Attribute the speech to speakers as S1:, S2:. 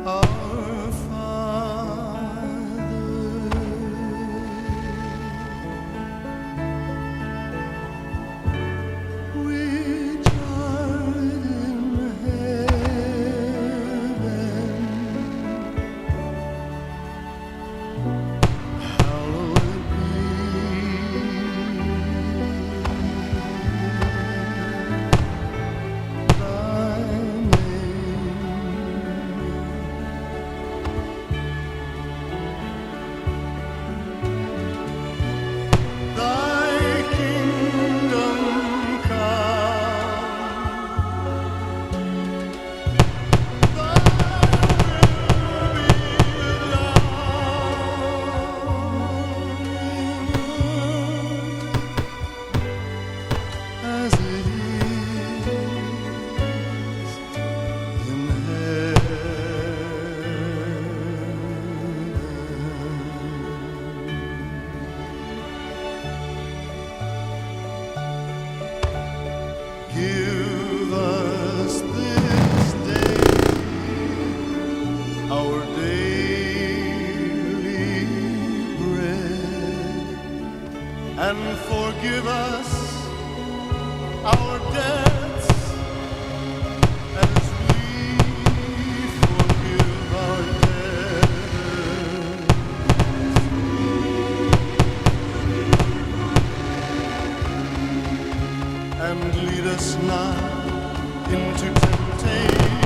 S1: Our Father, which art in heaven, hallowed be thy name. Thy kingdom come, thy will be done as it is in heaven. Give us this day our daily bread, and forgive us our debts as we forgive our debtors. And lead us not into temptation,